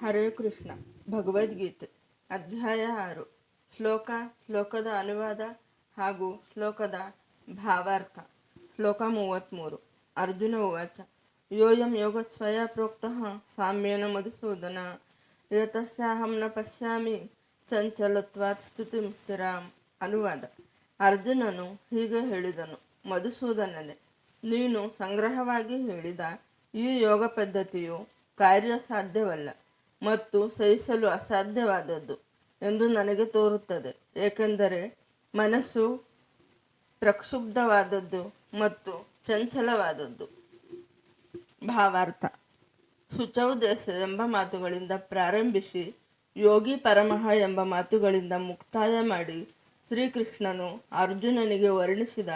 ಹರೇ ಕೃಷ್ಣ. ಭಗವದ್ಗೀತೆ ಅಧ್ಯಾಯ 6. ಶ್ಲೋಕದ ಅನುವಾದ ಹಾಗೂ ಶ್ಲೋಕದ ಭಾವಾರ್ಥ. ಶ್ಲೋಕ 33. ಅರ್ಜುನ ಉವಾಚ. ಯೋಯಂ ಯೋಗಸ್ವಯ ಪ್ರೋಕ್ತಃ ಸಾಮ್ಯೇನ ಮಧುಸೂದನ ಯತಸ್ಯಾಹಂ ನ ಪಶ್ಯಾಮಿ ಚಂಚಲತ್ವಾತ್ ಸ್ಥಿತಿಂ ಸ್ಥಿರಾಂ. ಅನುವಾದ. ಅರ್ಜುನನು ಹೀಗೆ ಹೇಳಿದನು: ಮಧುಸೂದನನೇ, ನೀನು ಸಂಗ್ರಹವಾಗಿ ಹೇಳಿದ ಈ ಯೋಗ ಪದ್ಧತಿಯು ಕಾರ್ಯಸಾಧ್ಯವಲ್ಲ ಮತ್ತು ಸಹಿಸಲು ಅಸಾಧ್ಯವಾದದ್ದು ಎಂದು ನನಗೆ ತೋರುತ್ತದೆ, ಏಕೆಂದರೆ ಮನಸ್ಸು ಪ್ರಕ್ಷುಬ್ಧವಾದದ್ದು ಮತ್ತು ಚಂಚಲವಾದದ್ದು. ಭಾವಾರ್ಥ. ಶುಚೌದೇಶ ಎಂಬ ಮಾತುಗಳಿಂದ ಪ್ರಾರಂಭಿಸಿ ಯೋಗಿ ಪರಮಃ ಎಂಬ ಮಾತುಗಳಿಂದ ಮುಕ್ತಾಯ ಮಾಡಿ ಶ್ರೀಕೃಷ್ಣನು ಅರ್ಜುನನಿಗೆ ವರ್ಣಿಸಿದ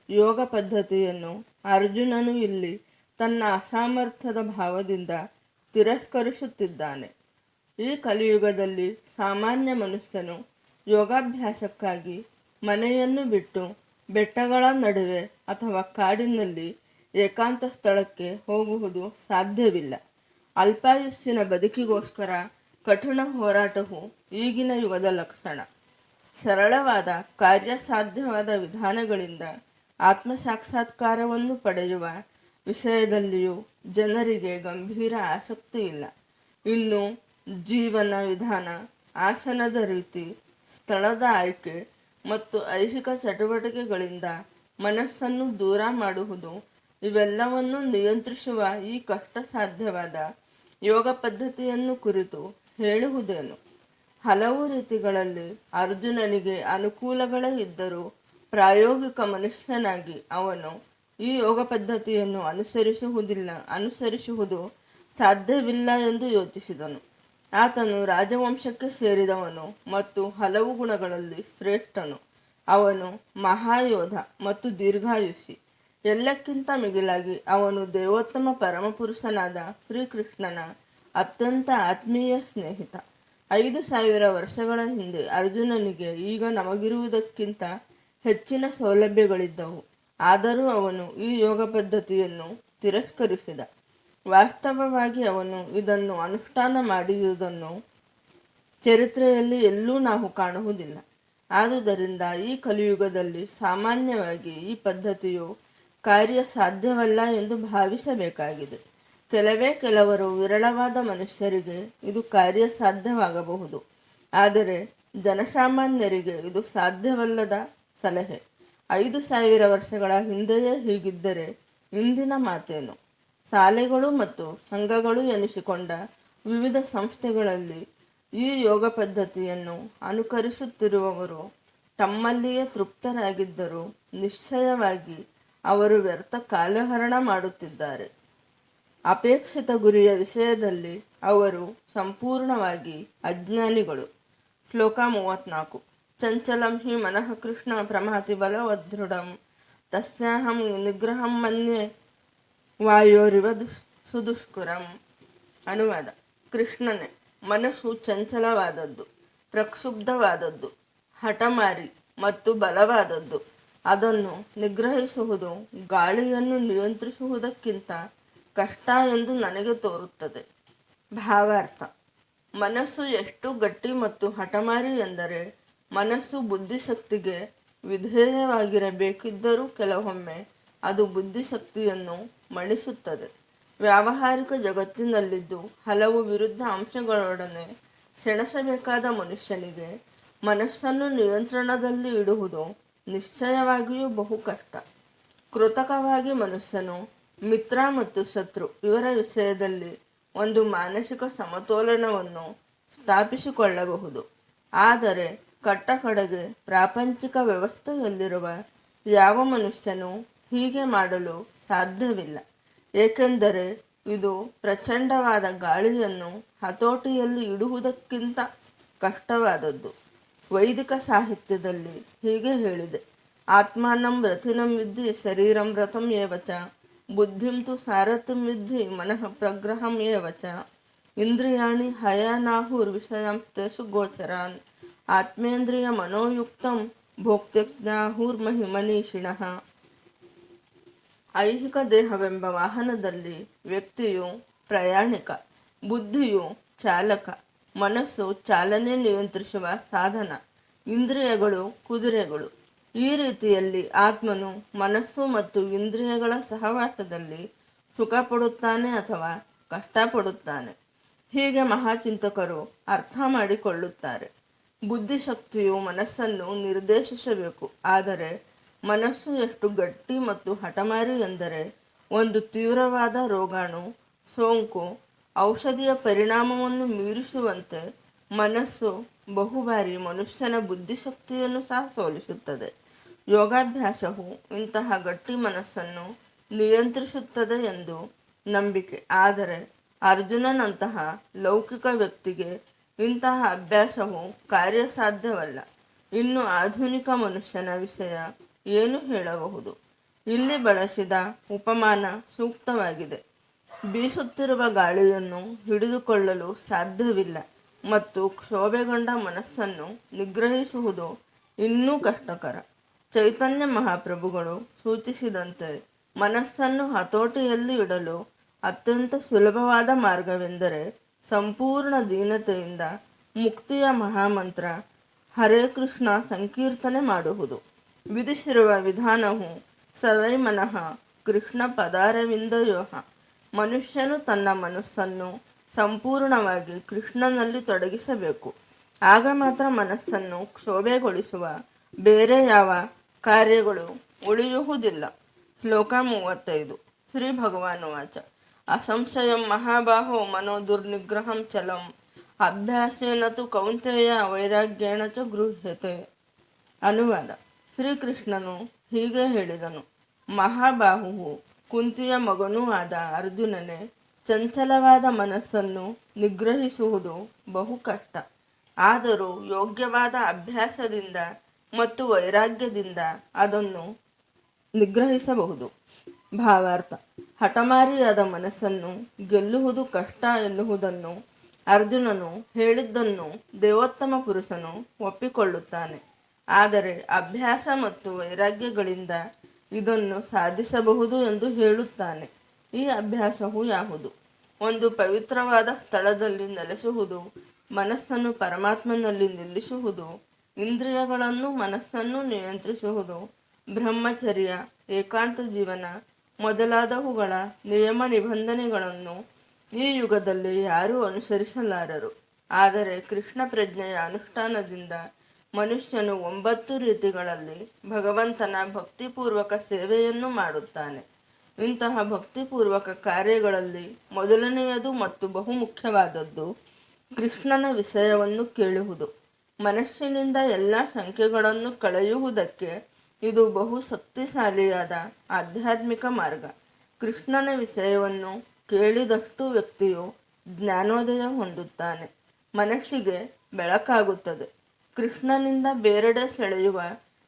ಯೋಗ ಪದ್ಧತಿಯನ್ನು ಅರ್ಜುನನು ಇಲ್ಲಿ ತನ್ನ ಅಸಾಮರ್ಥ್ಯದ ಭಾವದಿಂದ ತಿರಸ್ಕರಿಸುತ್ತಿದ್ದಾನೆ. ಈ ಕಲಿಯುಗದಲ್ಲಿ ಸಾಮಾನ್ಯ ಮನುಷ್ಯನು ಯೋಗಾಭ್ಯಾಸಕ್ಕಾಗಿ ಮನೆಯನ್ನು ಬಿಟ್ಟು ಬೆಟ್ಟಗಳ ನಡುವೆ ಅಥವಾ ಕಾಡಿನಲ್ಲಿ ಏಕಾಂತ ಸ್ಥಳಕ್ಕೆ ಹೋಗುವುದು ಸಾಧ್ಯವಿಲ್ಲ. ಅಲ್ಪಾಯುಷ್ಯನ ಬದುಕಿಗೋಸ್ಕರ ಕಠಿಣ ಹೋರಾಟವು ಈಗಿನ ಯುಗದ ಲಕ್ಷಣ. ಸರಳವಾದ ಕಾರ್ಯಸಾಧ್ಯವಾದ ವಿಧಾನಗಳಿಂದ ಆತ್ಮಸಾಕ್ಷಾತ್ಕಾರವನ್ನು ಪಡೆಯುವ ವಿಷಯದಲ್ಲಿಯೂ ಜನರಿಗೆ ಗಂಭೀರ ಆಸಕ್ತಿ ಇಲ್ಲ. ಇನ್ನು ಜೀವನ ವಿಧಾನ, ಆಸನದ ರೀತಿ, ಸ್ಥಳದ ಆಯ್ಕೆ ಮತ್ತು ಐಹಿಕ ಚಟುವಟಿಕೆಗಳಿಂದ ಮನಸ್ಸನ್ನು ದೂರ ಮಾಡುವುದು, ಇವೆಲ್ಲವನ್ನು ನಿಯಂತ್ರಿಸುವ ಈ ಕಷ್ಟ ಸಾಧ್ಯವಾದ ಯೋಗ ಪದ್ಧತಿಯನ್ನು ಕುರಿತು ಹೇಳುವುದೇನು? ಹಲವು ರೀತಿಗಳಲ್ಲಿ ಅರ್ಜುನನಿಗೆ ಅನುಕೂಲಗಳೇ ಇದ್ದರೂ ಪ್ರಾಯೋಗಿಕ ಮನುಷ್ಯನಾಗಿ ಅವನು ಈ ಯೋಗ ಪದ್ಧತಿಯನ್ನು ಅನುಸರಿಸುವುದು ಸಾಧ್ಯವಿಲ್ಲ ಎಂದು ಯೋಚಿಸಿದನು. ಆತನು ರಾಜವಂಶಕ್ಕೆ ಸೇರಿದವನು ಮತ್ತು ಹಲವು ಗುಣಗಳಲ್ಲಿ ಶ್ರೇಷ್ಠನು. ಅವನು ಮಹಾಯೋಧ ಮತ್ತು ದೀರ್ಘಾಯುಷಿ. ಎಲ್ಲಕ್ಕಿಂತ ಮಿಗಿಲಾಗಿ ಅವನು ದೇವೋತ್ತಮ ಪರಮಪುರುಷನಾದ ಶ್ರೀಕೃಷ್ಣನ ಅತ್ಯಂತ ಆತ್ಮೀಯ ಸ್ನೇಹಿತ. 5,000 ವರ್ಷಗಳ ಹಿಂದೆ ಅರ್ಜುನನಿಗೆ ಈಗ ನಮಗಿರುವುದಕ್ಕಿಂತ ಹೆಚ್ಚಿನ ಸೌಲಭ್ಯಗಳಿದ್ದವು. ಆದರೂ ಅವನು ಈ ಯೋಗ ಪದ್ಧತಿಯನ್ನು ತಿರಸ್ಕರಿಸಿದ. ವಾಸ್ತವವಾಗಿ ಅವನು ಇದನ್ನು ಅನುಷ್ಠಾನ ಮಾಡಿದುದನ್ನು ಚರಿತ್ರೆಯಲ್ಲಿ ಎಲ್ಲೂ ನಾವು ಕಾಣುವುದಿಲ್ಲ. ಆದುದರಿಂದ ಈ ಕಲಿಯುಗದಲ್ಲಿ ಸಾಮಾನ್ಯವಾಗಿ ಈ ಪದ್ಧತಿಯು ಕಾರ್ಯಸಾಧ್ಯವಲ್ಲ ಎಂದು ಭಾವಿಸಬೇಕಾಗಿದೆ. ಕೆಲವರು ವಿರಳವಾದ ಮನುಷ್ಯರಿಗೆ ಇದು ಕಾರ್ಯಸಾಧ್ಯವಾಗಬಹುದು, ಆದರೆ ಜನಸಾಮಾನ್ಯರಿಗೆ ಇದು ಸಾಧ್ಯವಲ್ಲದ ಸಲಹೆ. 5,000 ವರ್ಷಗಳ ಹಿಂದೆಯೇ ಹೀಗಿದ್ದರೆ ಇಂದಿನ ಮಾತೇನು? ಶಾಲೆಗಳು ಮತ್ತು ಸಂಘಗಳು ಎನಿಸಿಕೊಂಡ ವಿವಿಧ ಸಂಸ್ಥೆಗಳಲ್ಲಿ ಈ ಯೋಗ ಪದ್ಧತಿಯನ್ನು ಅನುಕರಿಸುತ್ತಿರುವವರು ತಮ್ಮಲ್ಲಿಯೇ ತೃಪ್ತರಾಗಿದ್ದರೂ ನಿಶ್ಚಯವಾಗಿ ಅವರು ವ್ಯರ್ಥ ಕಾಲಹರಣ ಮಾಡುತ್ತಿದ್ದಾರೆ. ಅಪೇಕ್ಷಿತ ಗುರಿಯ ವಿಷಯದಲ್ಲಿ ಅವರು ಸಂಪೂರ್ಣವಾಗಿ ಅಜ್ಞಾನಿಗಳು. ಶ್ಲೋಕ 34. ಚಂಚಲಂ ಹಿ ಮನಃ ಕೃಷ್ಣ ಪ್ರಮಾತಿ ಬಲವದೃಢಂ ತಸ್ಯಾಹಂ ನಿಗ್ರಹಂ ಮನ್ಯೆ ವಾಯೋರಿವ ಸುದುಷ್ಕರಂ. ಅನುವಾದ. ಕೃಷ್ಣನೇ, ಮನಸ್ಸು ಚಂಚಲವಾದದ್ದು, ಪ್ರಕ್ಷುಬ್ಧವಾದದ್ದು, ಹಠಮಾರಿ ಮತ್ತು ಬಲವಾದದ್ದು. ಅದನ್ನು ನಿಗ್ರಹಿಸುವುದು ಗಾಳಿಯನ್ನು ನಿಯಂತ್ರಿಸುವುದಕ್ಕಿಂತ ಕಷ್ಟ ಎಂದು ನನಗೆ ತೋರುತ್ತದೆ. ಭಾವಾರ್ಥ. ಮನಸ್ಸು ಎಷ್ಟು ಗಟ್ಟಿ ಮತ್ತು ಹಠಮಾರಿ ಎಂದರೆ ಮನಸ್ಸು ಬುದ್ಧಿಶಕ್ತಿಗೆ ವಿಧೇಯವಾಗಿರಬೇಕಿದ್ದರೂ ಕೆಲವೊಮ್ಮೆ ಅದು ಬುದ್ಧಿಶಕ್ತಿಯನ್ನು ಮಣಿಸುತ್ತದೆ. ವ್ಯಾವಹಾರಿಕ ಜಗತ್ತಿನಲ್ಲಿದ್ದು ಹಲವು ವಿರುದ್ಧ ಅಂಶಗಳೊಡನೆ ಸೆಣಸಬೇಕಾದ ಮನುಷ್ಯನಿಗೆ ಮನಸ್ಸನ್ನು ನಿಯಂತ್ರಣದಲ್ಲಿ ಇಡುವುದು ನಿಶ್ಚಯವಾಗಿಯೂ ಬಹು ಕಷ್ಟ. ಕೃತಕವಾಗಿ ಮನುಷ್ಯನು ಮಿತ್ರ ಮತ್ತು ಶತ್ರು ಇವರ ವಿಷಯದಲ್ಲಿ ಒಂದು ಮಾನಸಿಕ ಸಮತೋಲನವನ್ನು ಸ್ಥಾಪಿಸಿಕೊಳ್ಳಬಹುದು. ಆದರೆ ಕಟ್ಟಕಡೆಗೆ ಪ್ರಾಪಂಚಿಕ ವ್ಯವಸ್ಥೆಯಲ್ಲಿರುವ ಯಾವ ಮನುಷ್ಯನೂ ಹೀಗೆ ಮಾಡಲು ಸಾಧ್ಯವಿಲ್ಲ, ಏಕೆಂದರೆ ಇದು ಪ್ರಚಂಡವಾದ ಗಾಳಿಯನ್ನು ಹತೋಟಿಯಲ್ಲಿ ಇಡುವುದಕ್ಕಿಂತ ಕಷ್ಟವಾದದ್ದು. ವೈದಿಕ ಸಾಹಿತ್ಯದಲ್ಲಿ ಹೀಗೆ ಹೇಳಿದೆ: ಆತ್ಮಾನಂ ರಥಿನಂ ವಿದ್ಧಿ ಶರೀರಂ ರಥಂ ಏವಚ ಬುದ್ಧಿಂ ತು ಸಾರಥಿಂ ವಿದ್ಧಿ ಮನಃ ಪ್ರಗ್ರಹಂ ಏವಚ ಇಂದ್ರಿಯಾಣಿ ಹಯಾನಾಹುರ್ವಿಷಯಾಂಸ್ತೇಷು ಗೋಚರಾನ್ ಆತ್ಮೇಂದ್ರಿಯ ಮನೋಯುಕ್ತಂ ಭೋಕ್ತಜ್ಞಾಹುರ್ಮಹಿಮನೀಷಿಣಃ. ಐಹಿಕ ದೇಹವೆಂಬ ವಾಹನದಲ್ಲಿ ವ್ಯಕ್ತಿಯು ಪ್ರಯಾಣಿಕ, ಬುದ್ಧಿಯು ಚಾಲಕ, ಮನಸ್ಸು ಚಾಲನೆ ನಿಯಂತ್ರಿಸುವ ಸಾಧನ, ಇಂದ್ರಿಯಗಳು ಕುದುರೆಗಳು. ಈ ರೀತಿಯಲ್ಲಿ ಆತ್ಮನು ಮನಸ್ಸು ಮತ್ತು ಇಂದ್ರಿಯಗಳ ಸಹವಾಸದಲ್ಲಿ ಸುಖ ಪಡುತ್ತಾನೆ ಅಥವಾ ಕಷ್ಟಪಡುತ್ತಾನೆ. ಹೀಗೆ ಮಹಾಚಿಂತಕರು ಅರ್ಥ ಮಾಡಿಕೊಳ್ಳುತ್ತಾರೆ. ಬುದ್ಧಿಶಕ್ತಿಯು ಮನಸ್ಸನ್ನು ನಿರ್ದೇಶಿಸಬೇಕು. ಆದರೆ ಮನಸ್ಸು ಎಷ್ಟು ಗಟ್ಟಿ ಮತ್ತು ಹಠಮಾರಿ ಎಂದರೆ ಒಂದು ತೀವ್ರವಾದ ರೋಗಾಣು ಸೋಂಕು ಔಷಧಿಯ ಪರಿಣಾಮವನ್ನು ಮೀರಿಸುವಂತೆ ಮನಸ್ಸು ಬಹುಬಾರಿ ಮನುಷ್ಯನ ಬುದ್ಧಿಶಕ್ತಿಯನ್ನು ಸಹ ಸೋಲಿಸುತ್ತದೆ. ಯೋಗಾಭ್ಯಾಸವು ಇಂತಹ ಗಟ್ಟಿ ಮನಸ್ಸನ್ನು ನಿಯಂತ್ರಿಸುತ್ತದೆ ಎಂದು ನಂಬಿಕೆ. ಆದರೆ ಅರ್ಜುನನಂತಹ ಲೌಕಿಕ ವ್ಯಕ್ತಿಗೆ ಇಂತಹ ಅಭ್ಯಾಸವು ಕಾರ್ಯಸಾಧ್ಯವಲ್ಲ. ಇನ್ನು ಆಧುನಿಕ ಮನುಷ್ಯನ ವಿಷಯ ಏನು ಹೇಳಬಹುದು? ಇಲ್ಲಿ ಬಳಸಿದ ಉಪಮಾನ ಸೂಕ್ತವಾಗಿದೆ. ಬೀಸುತ್ತಿರುವ ಗಾಳಿಯನ್ನು ಹಿಡಿದುಕೊಳ್ಳಲು ಸಾಧ್ಯವಿಲ್ಲ ಮತ್ತು ಕ್ಷೋಭೆಗೊಂಡ ಮನಸ್ಸನ್ನು ನಿಗ್ರಹಿಸುವುದು ಇನ್ನೂ ಕಷ್ಟಕರ. ಚೈತನ್ಯ ಮಹಾಪ್ರಭುಗಳು ಸೂಚಿಸಿದಂತೆ ಮನಸ್ಸನ್ನು ಹತೋಟಿಯಲ್ಲಿ ಇಡಲು ಅತ್ಯಂತ ಸುಲಭವಾದ ಮಾರ್ಗವೆಂದರೆ ಸಂಪೂರ್ಣ ದೀನತೆಯಿಂದ ಮುಕ್ತಿಯ ಮಹಾಮಂತ್ರ ಹರೇ ಕೃಷ್ಣ ಸಂಕೀರ್ತನೆ ಮಾಡುವುದು. ವಿಧಿಸಿರುವ ವಿಧಾನವು ಸವೈ ಮನಃ ಕೃಷ್ಣ ಪದಾರವಿಂದಯೋಹ. ಮನುಷ್ಯನು ತನ್ನ ಮನಸ್ಸನ್ನು ಸಂಪೂರ್ಣವಾಗಿ ಕೃಷ್ಣನಲ್ಲಿ ತೊಡಗಿಸಬೇಕು. ಆಗ ಮಾತ್ರ ಮನಸ್ಸನ್ನು ಕ್ಷೋಭೆಗೊಳಿಸುವ ಬೇರೆ ಯಾವ ಕಾರ್ಯಗಳು ಉಳಿಯುವುದಿಲ್ಲ. ಶ್ಲೋಕ 35. ಶ್ರೀ ಭಗವಾನುವಾಚ ಅಸಂಶಯಂ ಮಹಾಬಾಹೋ ಮನೋ ದುರ್ನಿಗ್ರಹಂ ಚಲಂ ಅಭ್ಯಾಸೇನ ತು ಕೌಂತೆಯ ವೈರಾಗ್ಯೇಣ ಚ ಗೃಹ್ಯತೆ. ಅನುವಾದ. ಶ್ರೀಕೃಷ್ಣನು ಹೀಗೆ ಹೇಳಿದನು: ಮಹಾಬಾಹುವು ಕುಂತಿಯ ಮಗನೂ ಆದ ಅರ್ಜುನನೇ, ಚಂಚಲವಾದ ಮನಸ್ಸನ್ನು ನಿಗ್ರಹಿಸುವುದು ಬಹು ಕಷ್ಟ. ಆದರೂ ಯೋಗ್ಯವಾದ ಅಭ್ಯಾಸದಿಂದ ಮತ್ತು ವೈರಾಗ್ಯದಿಂದ ಅದನ್ನು ನಿಗ್ರಹಿಸಬಹುದು. ಭಾವಾರ್ಥ: ಹಠಮಾರಿಯಾದ ಮನಸ್ಸನ್ನು ಗೆಲ್ಲುವುದು ಕಷ್ಟ ಎನ್ನುವುದನ್ನು ಅರ್ಜುನನು ಹೇಳಿದ್ದನ್ನು ದೇವೋತ್ತಮ ಪುರುಷನು ಒಪ್ಪಿಕೊಳ್ಳುತ್ತಾನೆ. ಆದರೆ ಅಭ್ಯಾಸ ಮತ್ತು ವೈರಾಗ್ಯಗಳಿಂದ ಇದನ್ನು ಸಾಧಿಸಬಹುದು ಎಂದು ಹೇಳುತ್ತಾನೆ. ಈ ಅಭ್ಯಾಸವು ಯಾವುದು? ಒಂದು ಪವಿತ್ರವಾದ ಸ್ಥಳದಲ್ಲಿ ನೆಲೆಸುವುದು, ಮನಸ್ಸನ್ನು ಪರಮಾತ್ಮನಲ್ಲಿ ನಿಲ್ಲಿಸುವುದು, ಇಂದ್ರಿಯಗಳನ್ನು ಮನಸ್ಸನ್ನು ನಿಯಂತ್ರಿಸುವುದು, ಬ್ರಹ್ಮಚರ್ಯ, ಏಕಾಂತ ಜೀವನ ಮೊದಲಾದವುಗಳ ನಿಯಮ ನಿಬಂಧನೆಗಳನ್ನು ಈ ಯುಗದಲ್ಲಿ ಯಾರೂ ಅನುಸರಿಸಲಾರರು. ಆದರೆ ಕೃಷ್ಣ ಪ್ರಜ್ಞೆಯ ಅನುಷ್ಠಾನದಿಂದ ಮನುಷ್ಯನು 9 ರೀತಿಗಳಲ್ಲಿ ಭಗವಂತನ ಭಕ್ತಿಪೂರ್ವಕ ಸೇವೆಯನ್ನು ಮಾಡುತ್ತಾನೆ. ಇಂತಹ ಭಕ್ತಿಪೂರ್ವಕ ಕಾರ್ಯಗಳಲ್ಲಿ ಮೊದಲನೆಯದು ಮತ್ತು ಬಹುಮುಖ್ಯವಾದದ್ದು ಕೃಷ್ಣನ ವಿಷಯವನ್ನು ಕೇಳುವುದು. ಮನಸ್ಸಿನಿಂದ ಎಲ್ಲ ಸಂಖ್ಯೆಗಳನ್ನು ಕಳೆಯುವುದಕ್ಕೆ ಇದು ಬಹು ಶಕ್ತಿಶಾಲಿಯಾದ ಆಧ್ಯಾತ್ಮಿಕ ಮಾರ್ಗ. ಕೃಷ್ಣನ ವಿಷಯವನ್ನು ಕೇಳಿದಷ್ಟು ವ್ಯಕ್ತಿಯು ಜ್ಞಾನೋದಯ ಹೊಂದುತ್ತಾನೆ, ಮನಸ್ಸಿಗೆ ಬೆಳಕಾಗುತ್ತದೆ. ಕೃಷ್ಣನಿಂದ ಬೇರೆಡೆ ಸೆಳೆಯುವ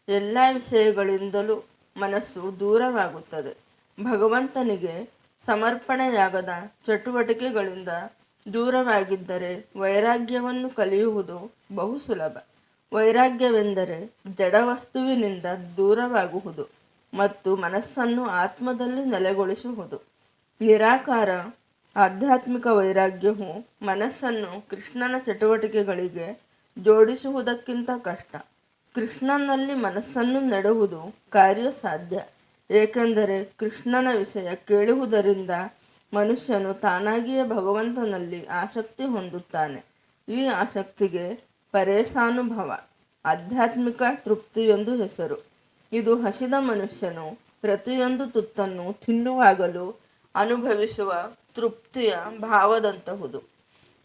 ಎಲ್ಲ ವಿಷಯಗಳಿಂದಲೂ ಮನಸ್ಸು ದೂರವಾಗುತ್ತದೆ. ಭಗವಂತನಿಗೆ ಸಮರ್ಪಣೆಯಾಗದ ಚಟುವಟಿಕೆಗಳಿಂದ ದೂರವಾಗಿದ್ದರೆ ವೈರಾಗ್ಯವನ್ನು ಕಲಿಯುವುದು ಬಹು ಸುಲಭ. ವೈರಾಗ್ಯವೆಂದರೆ ಜಡವಸ್ತುವಿನಿಂದ ದೂರವಾಗುವುದು ಮತ್ತು ಮನಸ್ಸನ್ನು ಆತ್ಮದಲ್ಲಿ ನೆಲೆಗೊಳಿಸುವುದು. ನಿರಾಕಾರ ಆಧ್ಯಾತ್ಮಿಕ ವೈರಾಗ್ಯವು ಮನಸ್ಸನ್ನು ಕೃಷ್ಣನ ಚಟುವಟಿಕೆಗಳಿಗೆ ಜೋಡಿಸುವುದಕ್ಕಿಂತ ಕಷ್ಟ. ಕೃಷ್ಣನಲ್ಲಿ ಮನಸ್ಸನ್ನು ನೆಡುವುದು ಕಾರ್ಯಸಾಧ್ಯ, ಏಕೆಂದರೆ ಕೃಷ್ಣನ ವಿಷಯ ಕೇಳುವುದರಿಂದ ಮನುಷ್ಯನು ತಾನಾಗಿಯೇ ಭಗವಂತನಲ್ಲಿ ಆಸಕ್ತಿ ಹೊಂದುತ್ತಾನೆ. ಈ ಆಸಕ್ತಿಗೆ ಪರೇಶಾನುಭವ, ಆಧ್ಯಾತ್ಮಿಕ ತೃಪ್ತಿ ಎಂದು ಹೆಸರು. ಇದು ಹಸಿದ ಮನುಷ್ಯನು ಪ್ರತಿಯೊಂದು ತುತ್ತನ್ನು ತಿನ್ನುವಾಗಲೂ ಅನುಭವಿಸುವ ತೃಪ್ತಿಯ ಭಾವದಂತಹುದು.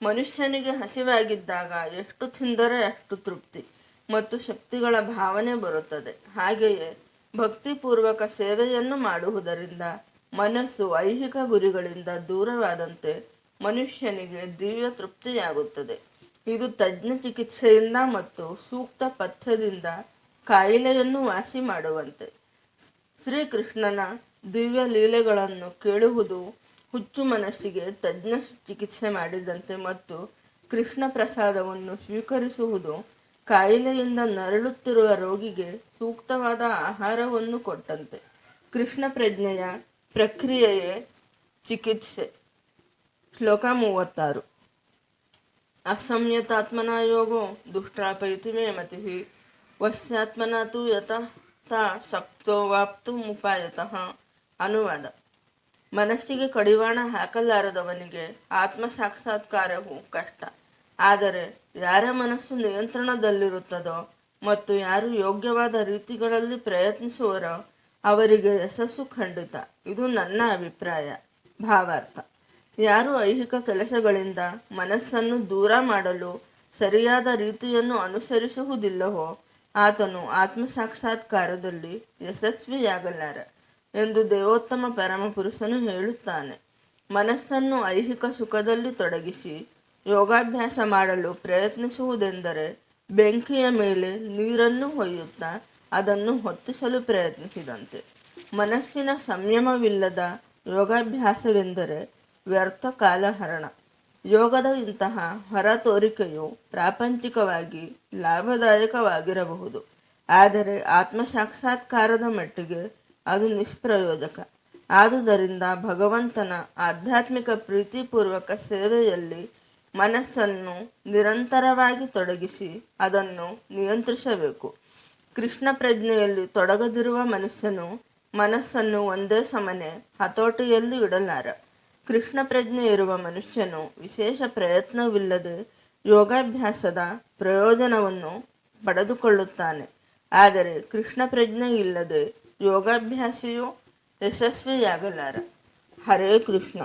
ಮನುಷ್ಯನಿಗೆ ಹಸಿವಾಗಿದ್ದಾಗ ಎಷ್ಟು ತಿಂದರೆ ಅಷ್ಟು ತೃಪ್ತಿ ಮತ್ತು ಶಕ್ತಿಗಳ ಭಾವನೆ ಬರುತ್ತದೆ. ಹಾಗೆಯೇ ಭಕ್ತಿಪೂರ್ವಕ ಸೇವೆಯನ್ನು ಮಾಡುವುದರಿಂದ ಮನಸ್ಸು ಐಹಿಕ ಗುರಿಗಳಿಂದ ದೂರವಾದಂತೆ ಮನುಷ್ಯನಿಗೆ ದಿವ್ಯ ತೃಪ್ತಿಯಾಗುತ್ತದೆ. ಇದು ತಜ್ಞ ಚಿಕಿತ್ಸೆಯಿಂದ ಮತ್ತು ಸೂಕ್ತ ಪಥ್ಯದಿಂದ ಕಾಯಿಲೆಯನ್ನು ವಾಸಿ ಮಾಡುವಂತೆ. ಶ್ರೀಕೃಷ್ಣನ ದಿವ್ಯ ಲೀಲೆಗಳನ್ನು ಕೇಳುವುದು ಹುಚ್ಚು ಮನಸ್ಸಿಗೆ ತಜ್ಞ ಚಿಕಿತ್ಸೆ ಮಾಡಿದಂತೆ ಮತ್ತು ಕೃಷ್ಣ ಪ್ರಸಾದವನ್ನು ಸ್ವೀಕರಿಸುವುದು ಕಾಯಿಲೆಯಿಂದ ನರಳುತ್ತಿರುವ ರೋಗಿಗೆ ಸೂಕ್ತವಾದ ಆಹಾರವನ್ನು ಕೊಟ್ಟಂತೆ. ಕೃಷ್ಣ ಪ್ರಜ್ಞೆಯ ಪ್ರಕ್ರಿಯೆಯೇ ಚಿಕಿತ್ಸೆ. ಶ್ಲೋಕ 36. ಅಸಂಯತಾತ್ಮನ ಯೋಗೋ ದುಷ್ಟಾಪೈತಿ ಮೇ ಮತಿ ವಶ್ಯಾತ್ಮನ ತು ಯತಃ ಶಕ್ತೋ ವಾಪ್ತು ಮುಪಾಯತಃ. ಅನುವಾದ: ಮನಸ್ಸಿಗೆ ಕಡಿವಾಣ ಹಾಕಲಾರದವನಿಗೆ ಆತ್ಮ ಸಾಕ್ಷಾತ್ಕಾರವು ಕಷ್ಟ. ಆದರೆ ಯಾರ ಮನಸ್ಸು ನಿಯಂತ್ರಣದಲ್ಲಿರುತ್ತದೋ ಮತ್ತು ಯಾರು ಯೋಗ್ಯವಾದ ರೀತಿಗಳಲ್ಲಿ ಪ್ರಯತ್ನಿಸುವರೋ ಅವರಿಗೆ ಯಶಸ್ಸು ಖಂಡಿತ. ಇದು ನನ್ನ ಅಭಿಪ್ರಾಯ. ಭಾವಾರ್ಥ: ಯಾರು ಐಹಿಕ ಕೆಲಸಗಳಿಂದ ಮನಸ್ಸನ್ನು ದೂರ ಮಾಡಲು ಸರಿಯಾದ ರೀತಿಯನ್ನು ಅನುಸರಿಸುವುದಿಲ್ಲವೋ ಆತನು ಆತ್ಮ ಸಾಕ್ಷಾತ್ಕಾರದಲ್ಲಿ ಯಶಸ್ವಿಯಾಗಲಾರ ಎಂದು ದೇವೋತ್ತಮ ಪರಮಪುರುಷನು ಹೇಳುತ್ತಾನೆ. ಮನಸ್ಸನ್ನು ಐಹಿಕ ಸುಖದಲ್ಲಿ ತೊಡಗಿಸಿ ಯೋಗಾಭ್ಯಾಸ ಮಾಡಲು ಪ್ರಯತ್ನಿಸುವುದೆಂದರೆ ಬೆಂಕಿಯ ಮೇಲೆ ನೀರನ್ನು ಹೊಯ್ಯುತ್ತಾ ಅದನ್ನು ಹೊತ್ತಿಸಲು ಪ್ರಯತ್ನಿಸಿದಂತೆ. ಮನಸ್ಸಿನ ಸಂಯಮವಿಲ್ಲದ ಯೋಗಾಭ್ಯಾಸವೆಂದರೆ ವ್ಯರ್ಥ ಕಾಲಹರಣ. ಯೋಗದ ಇಂತಹ ಹೊರ ತೋರಿಕೆಯು ಪ್ರಾಪಂಚಿಕವಾಗಿ ಲಾಭದಾಯಕವಾಗಿರಬಹುದು, ಆದರೆ ಆತ್ಮ ಸಾಕ್ಷಾತ್ಕಾರದ ಮಟ್ಟಿಗೆ ಅದು ನಿಷ್ಪ್ರಯೋಜಕ. ಆದುದರಿಂದ ಭಗವಂತನ ಆಧ್ಯಾತ್ಮಿಕ ಪ್ರೀತಿಪೂರ್ವಕ ಸೇವೆಯಲ್ಲಿ ಮನಸ್ಸನ್ನು ನಿರಂತರವಾಗಿ ತೊಡಗಿಸಿ ಅದನ್ನು ನಿಯಂತ್ರಿಸಬೇಕು. ಕೃಷ್ಣ ಪ್ರಜ್ಞೆಯಲ್ಲಿ ತೊಡಗದಿರುವ ಮನುಷ್ಯನು ಮನಸ್ಸನ್ನು ಒಂದೇ ಸಮನೆ ಹತೋಟಿಯಲ್ಲಿ ಇಡಲಾರ. ಕೃಷ್ಣ ಪ್ರಜ್ಞೆ ಇರುವ ಮನುಷ್ಯನು ವಿಶೇಷ ಪ್ರಯತ್ನವಿಲ್ಲದೆ ಯೋಗಾಭ್ಯಾಸದ ಪ್ರಯೋಜನವನ್ನು ಪಡೆದುಕೊಳ್ಳುತ್ತಾನೆ. ಆದರೆ ಕೃಷ್ಣ ಪ್ರಜ್ಞೆ ಇಲ್ಲದೆ ಯೋಗಾಭ್ಯಾಸಿಯು ಯಶಸ್ವಿಯಾಗಲಾರ. ಹರೇ ಕೃಷ್ಣ.